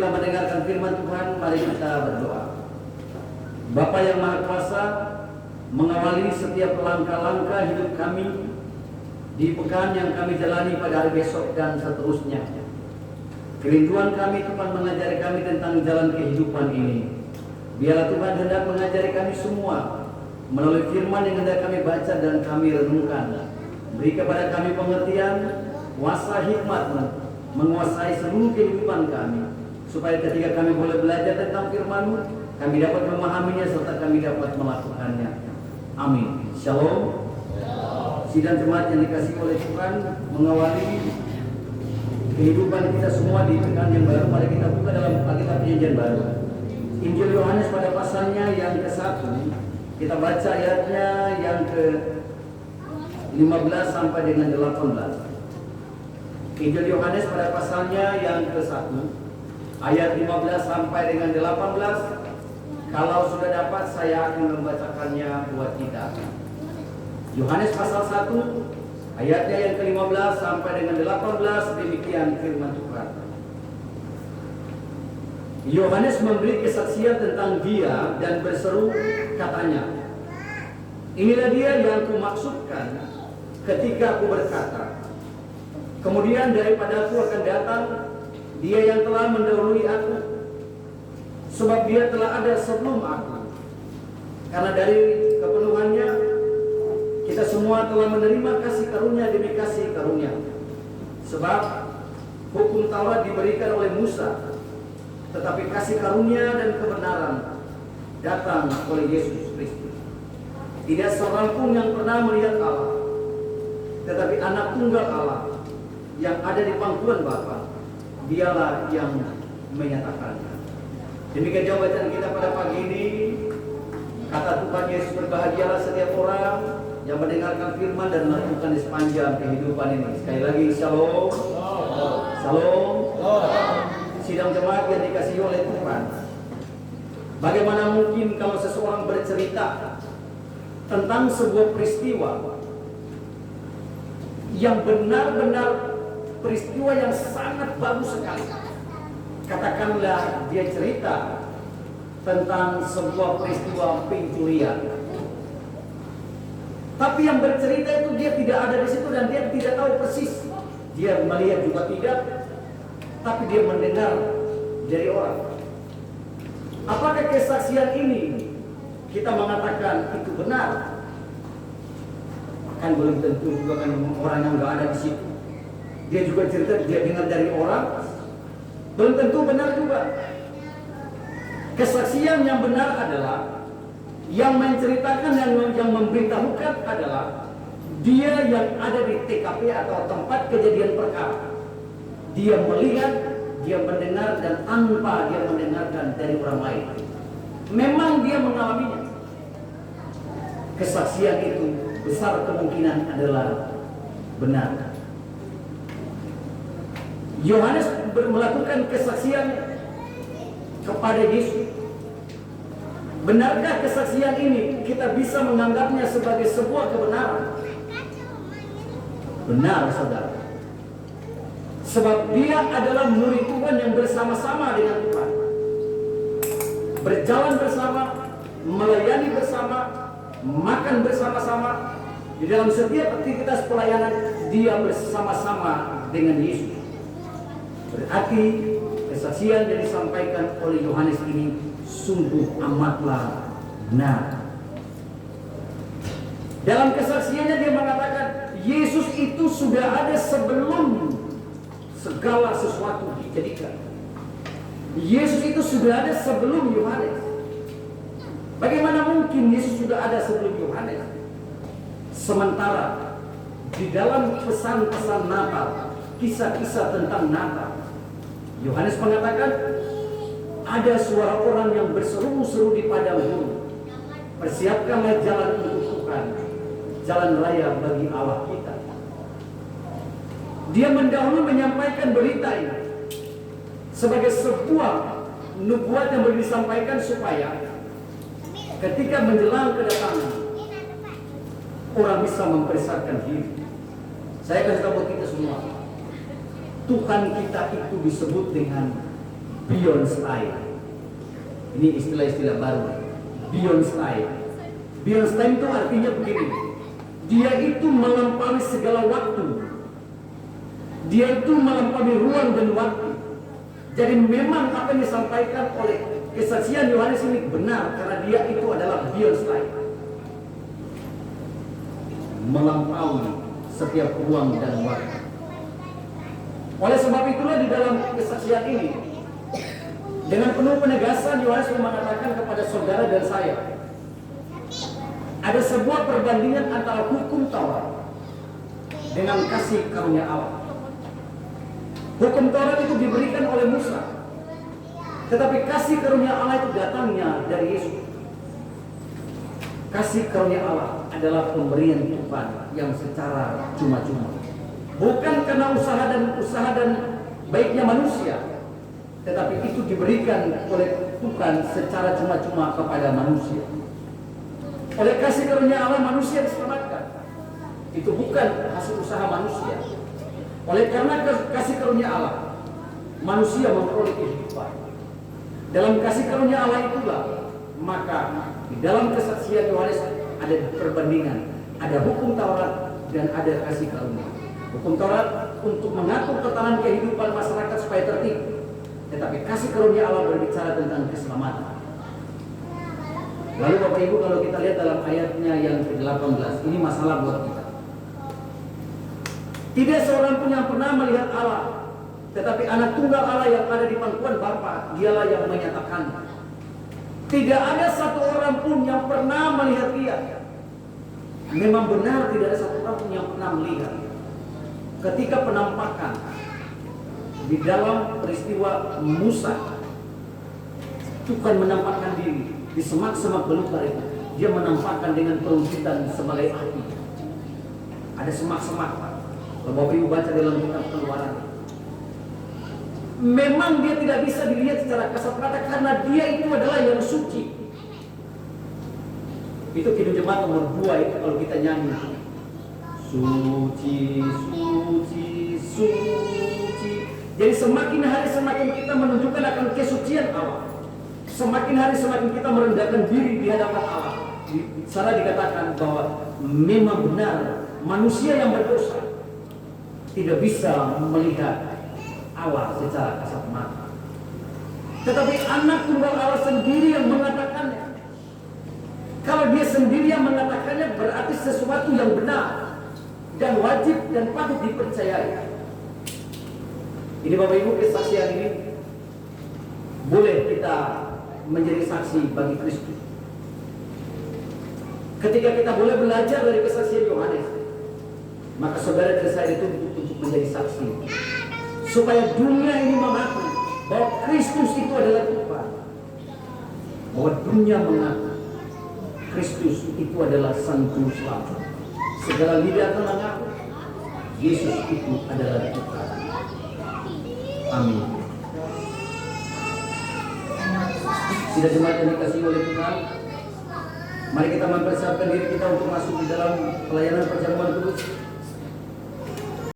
kita mendengarkan firman Tuhan, mari kita berdoa. Bapa yang Maha Kuasa, mengawali setiap langkah-langkah hidup kami di pekan yang kami jalani pada hari besok dan seterusnya. Kerinduan kami Tuhan mengajari kami tentang jalan kehidupan ini. Biarlah Tuhan hendak mengajari kami semua melalui firman yang hendak kami baca dan kami renungkan. Beri kepada kami pengertian, kuasa hikmat-Mu menguasai seluruh kehidupan kami, supaya ketika kami boleh belajar tentang firman-Mu, kami dapat memahaminya serta kami dapat melakukannya. Amin. Shalom. Sidang jemaat yang dikasihi oleh Tuhan, mengawali kehidupan kita semua di pekan yang baru, mari kita buka dalam Alkitab Perjanjian Baru. Injil Yohanes pada pasalnya yang ke-1, kita baca ayatnya yang ke-15 sampai dengan 18. Injil Yohanes pada pasalnya yang ke-1, ayat 15 sampai dengan 18. Kalau sudah dapat, saya akan membacakannya buat kita. Yohanes pasal 1, ayatnya yang ke-15 sampai dengan 18, demikian firman Tuhan. Yohanes memberi kesaksian tentang Dia dan berseru, katanya, "Inilah Dia yang kumaksudkan ketika aku berkata, kemudian daripadaku akan datang Dia yang telah mendahului aku, sebab Dia telah ada sebelum aku. Karena dari kepenuhannya kita semua telah menerima kasih karunia demi kasih karunia. Sebab hukum Taurat diberikan oleh Musa, tetapi kasih karunia dan kebenaran datang oleh Yesus Kristus. Tidak seorang pun yang pernah melihat Allah, tetapi anak tunggal Allah yang ada di pangkuan Bapa, Dialah yang menyatakannya." Demikian jawaban kita pada pagi ini. Kata Tuhan Yesus, berbahagialah setiap orang yang mendengarkan firman dan melakukan di sepanjang kehidupan ini. Sekali lagi, shalom. Shalom. Sidang jemaat yang dikasihi oleh Tuhan, bagaimana mungkin kalau seseorang bercerita tentang sebuah peristiwa yang benar-benar peristiwa yang sangat bagus sekali. Katakanlah dia cerita tentang sebuah peristiwa pencurian, tapi yang bercerita itu dia tidak ada di situ dan dia tidak tahu persis. Dia melihat juga tidak, tapi dia mendengar dari orang. Apakah kesaksian ini kita mengatakan itu benar? Kan belum tentu juga, kan orang yang nggak ada di situ. Dia juga cerita, dia dengar dari orang, belum tentu benar juga. Kesaksian yang benar adalah yang menceritakan, yang memberitahukan adalah dia yang ada di TKP atau tempat kejadian perkara. Dia melihat, dia mendengar, dan tanpa dia mendengarkan dari orang lain, memang dia mengalaminya. Kesaksian itu besar kemungkinan adalah benar. Yohanes melakukan kesaksian kepada Yesus. Benarkah kesaksian ini kita bisa menganggapnya sebagai sebuah kebenaran? Benar, saudara. Sebab dia adalah murid Tuhan yang bersama-sama dengan Tuhan, berjalan bersama, melayani bersama, makan bersama-sama. Di dalam setiap aktivitas pelayanan dia bersama-sama dengan Yesus. Berarti kesaksian yang disampaikan oleh Yohanes ini sungguh amatlah benar. Dalam kesaksiannya dia mengatakan Yesus itu sudah ada sebelum segala sesuatu dijadikan. Yesus itu sudah ada sebelum Yohanes. Bagaimana mungkin Yesus sudah ada sebelum Yohanes? Sementara di dalam pesan-pesan Natal, kisah-kisah tentang Natal, Yohanes mengatakan ada suara orang yang berseru-seru di padang gurun, persiapkanlah jalan untuk Tuhan, jalan raya bagi Allah kita. Dia mendahului menyampaikan berita ini sebagai sebuah nubuat yang boleh disampaikan supaya ketika menjelang kedatangan orang bisa mempersiapkan diri. Saya kasih tahu kita semua, Tuhan kita itu disebut dengan beyond style. Ini istilah-istilah baru. Beyond style. Beyond style itu artinya begini. Dia itu melampaui segala waktu. Dia itu melampaui ruang dan waktu. Jadi memang apa yang disampaikan oleh kesaksian Yohanes ini benar karena dia itu adalah beyond style. Melampaui setiap ruang dan waktu. Oleh sebab itulah di dalam kesaksian ini dengan penuh penegasan Yohanes mengatakan kepada saudara dan saya, ada sebuah perbandingan antara hukum Taurat dengan kasih karunia Allah. Hukum Taurat itu diberikan oleh Musa, tetapi kasih karunia Allah itu datangnya dari Yesus. Kasih karunia Allah adalah pemberian Tuhan yang secara cuma-cuma, bukan karena usaha dan baiknya manusia, tetapi itu diberikan oleh Tuhan secara cuma-cuma kepada manusia. Oleh kasih karunia Allah manusia diselamatkan. Itu bukan hasil usaha manusia. Oleh karena kasih karunia Allah, manusia memperoleh kehidupan. Dalam kasih karunia Allah itulah, maka di dalam kesaksian Yohanes ada perbandingan, ada hukum Taurat dan ada kasih karunia. Hukum Taurat untuk mengatur tatanan kehidupan masyarakat supaya tertib, tetapi kasih karunia Allah berbicara tentang keselamatan. Lalu Bapak Ibu, kalau kita lihat dalam ayatnya yang ke-18, ini masalah buat kita. Tidak seorang pun yang pernah melihat Allah, tetapi anak tunggal Allah yang ada di pangkuan Bapa, dialah yang menyatakannya. Tidak ada satu orang pun yang pernah melihat Dia. Memang benar tidak ada satu orang pun yang pernah melihat. Ketika penampakan di dalam peristiwa Musa, Tuhan menampakkan diri di semak-semak belukar itu. Dia menampakkan dengan perwujudan sebagai api. Ada semak-semak, Pak. Kalau Bapak Ibu baca dalam kitab Keluaran, memang dia tidak bisa dilihat secara kasat mata karena dia itu adalah yang suci. Itu Kidung Jemaat nomor 2 itu kalau kita nyanyi, suci, suci, suci. Jadi semakin hari semakin kita menunjukkan akan kesucian Allah. Semakin hari semakin kita merendahkan diri di hadapan Allah. Di sana dikatakan bahwa memang benar manusia yang berdosa tidak bisa melihat Allah secara kasat mata. Tetapi anak tunggal Allah sendiri yang mengatakannya. Kalau dia sendiri yang mengatakannya berarti sesuatu yang benar dan wajib dan patut dipercayai. Ini Bapak Ibu, kesaksian ini boleh kita menjadi saksi bagi Kristus. Ketika kita boleh belajar dari kesaksian Yohanes, maka saudara dan saya dituntut untuk menjadi saksi, supaya dunia ini mengaku bahwa Kristus itu adalah Tuhan, bahwa dunia mengaku Kristus itu adalah Sang Juru Selamat. Segala lidah akan mengaku Yesus itu adalah Tuhan. Amin. Tidak jemaat yang dikasihi oleh Tuhan, mari kita mempersiapkan diri kita untuk masuk di dalam pelayanan perjamuan kudus.